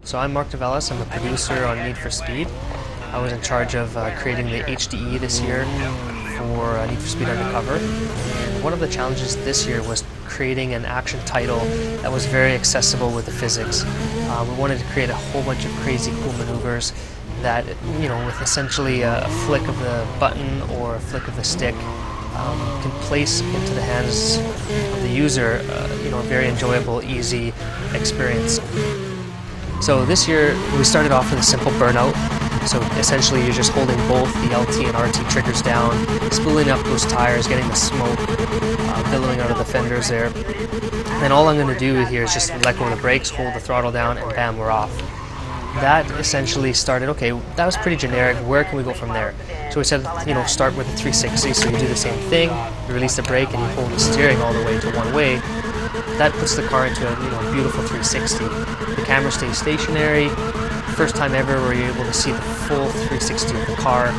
So I'm Mark Develis. I'm a producer on Need for Speed. I was in charge of creating the HDE this year for Need for Speed Undercover. And one of the challenges this year was creating an action title that was very accessible with the physics. We wanted to create a whole bunch of crazy cool maneuvers that, with essentially a flick of the button or a flick of the stick, can place into the hands of the user, a very enjoyable, easy experience. So this year we started off with a simple burnout. So essentially you're just holding both the LT and RT triggers down, spooling up those tires, getting the smoke billowing out of the fenders there. And then all I'm going to do here is just let go of the brakes, hold the throttle down, and bam, we're off. That essentially started, okay, that was pretty generic, where can we go from there? So we said, start with a 360, so you do the same thing, you release the brake and you hold the steering all the way to one way. That puts the car into a beautiful 360. The camera stays stationary. First time ever where you're able to see the full 360 of the car.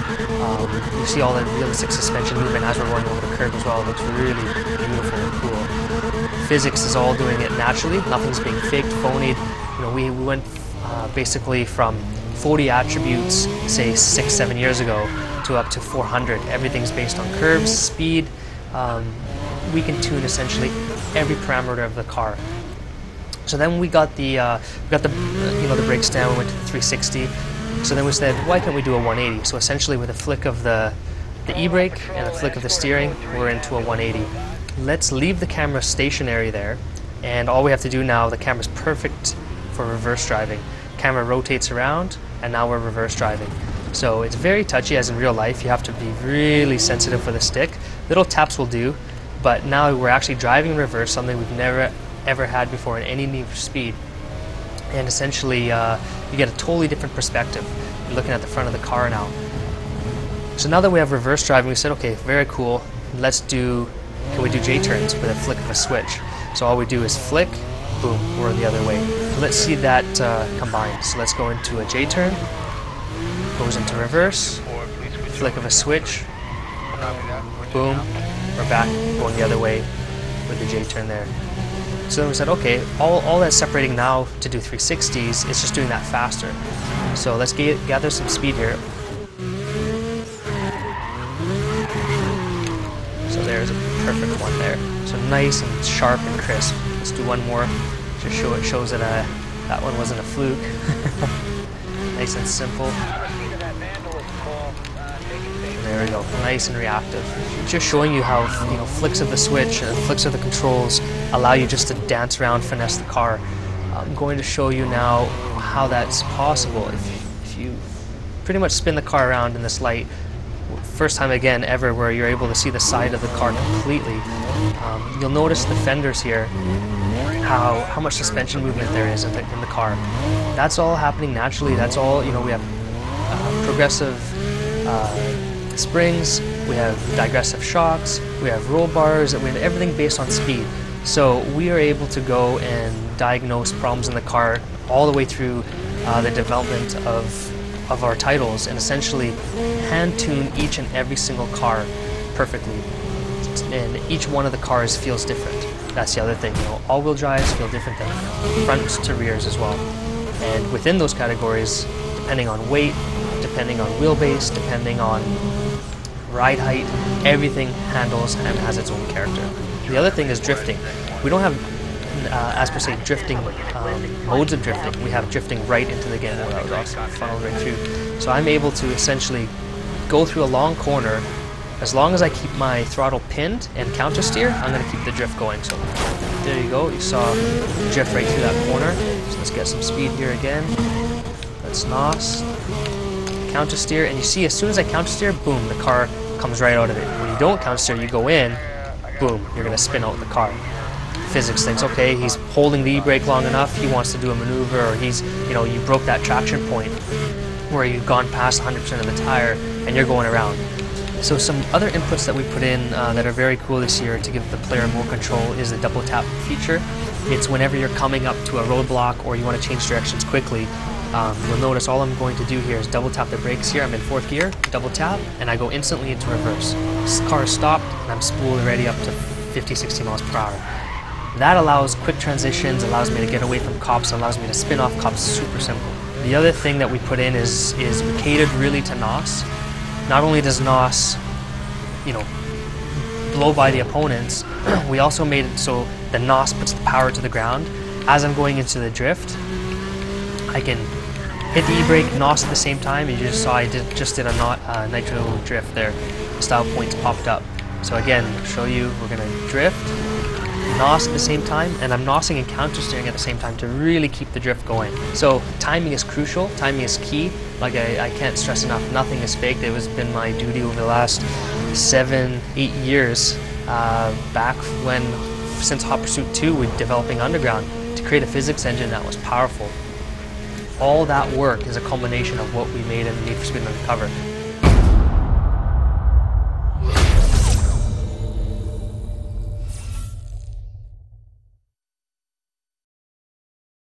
You see all the realistic suspension movement as we're going over the curb as well. It looks really beautiful and cool. Physics is all doing it naturally. Nothing's being faked, phonied. We went basically from 40 attributes, say 6-7 years ago, to up to 400. Everything's based on curves, speed. We can tune essentially every parameter of the car. So then we got the brakes down. We went to the 360. So then we said, why can't we do a 180? So essentially, with a flick of the e-brake and a flick of the steering, we're into a 180. Let's leave the camera stationary there, and all we have to do now, the camera's perfect for reverse driving. Camera rotates around, and now we're reverse driving. So it's very touchy, as in real life. You have to be really sensitive for the stick. Little taps will do. But now we're actually driving in reverse, something we've never ever had before in any Need for Speed. And essentially, you get a totally different perspective. You're looking at the front of the car now. So now that we have reverse driving, we said, okay, very cool. Can we do J-turns with a flick of a switch? So all we do is flick, boom, we're the other way. So let's see that combined. So let's go into a J-turn, goes into reverse, flick of a switch, boom. We're back going the other way with the J-turn there. So then we said, okay, all that's separating now to do 360s is just doing that faster. So let's gather some speed here. So there's a perfect one there. So nice and sharp and crisp. Let's do one more. Just shows that that one wasn't a fluke. Nice and simple. There we go, nice and reactive. Just showing you how flicks of the switch and flicks of the controls allow you just to dance around, finesse the car. I'm going to show you now how that's possible. If you pretty much spin the car around in this light, first time again ever where you're able to see the side of the car completely. You'll notice the fenders here, how much suspension movement there is in the car. That's all happening naturally. That's all, we have progressive springs, we have digressive shocks, we have roll bars, and we have everything based on speed. So we are able to go and diagnose problems in the car all the way through the development of our titles, and essentially hand tune each and every single car perfectly. And each one of the cars feels different. That's the other thing. All-wheel drives feel different than fronts to rears as well. And within those categories, depending on weight, depending on wheelbase, depending on ride height, everything handles and has its own character. The other thing is drifting. We don't have, as per se, drifting modes of drifting. We have drifting right into the game mode. That was also funneled right through. So I'm able to essentially go through a long corner. As long as I keep my throttle pinned and counter steer, I'm going to keep the drift going. So there you go. You saw the drift right through that corner. So let's get some speed here again. Let's NOS. Counter steer, and you see as soon as I counter steer, boom, the car comes right out of it. When you don't counter steer, you go in, boom, you're going to spin out the car. Physics thinks, okay, he's holding the e-brake long enough, he wants to do a maneuver, or he's, you broke that traction point where you've gone past 100% of the tire and you're going around. So some other inputs that we put in that are very cool this year to give the player more control is the double tap feature. It's whenever you're coming up to a roadblock or you want to change directions quickly, you'll notice all I'm going to do here is double tap the brakes here. I'm in 4th gear, double tap, and I go instantly into reverse. This car is stopped, and I'm spooled already up to 50-60 miles per hour. That allows quick transitions, allows me to get away from cops, allows me to spin off cops, super simple. The other thing that we put in is we catered really to NOS. Not only does NOS, you know, blow by the opponents, we also made it so the NOS puts the power to the ground. As I'm going into the drift, I can hit the e-brake, NOS at the same time. You just saw I just did a nitro drift there. The style points popped up. So again, I'll show you, we're going to drift, NOS at the same time, and I'm NOSing and counter steering at the same time to really keep the drift going. So timing is crucial, timing is key. Like I can't stress enough, nothing is faked. It has been my duty over the last 7-8 years, back when, since Hot Pursuit 2, we're developing Underground, to create a physics engine that was powerful. All that work is a culmination of what we made in Need for Speed Undercover.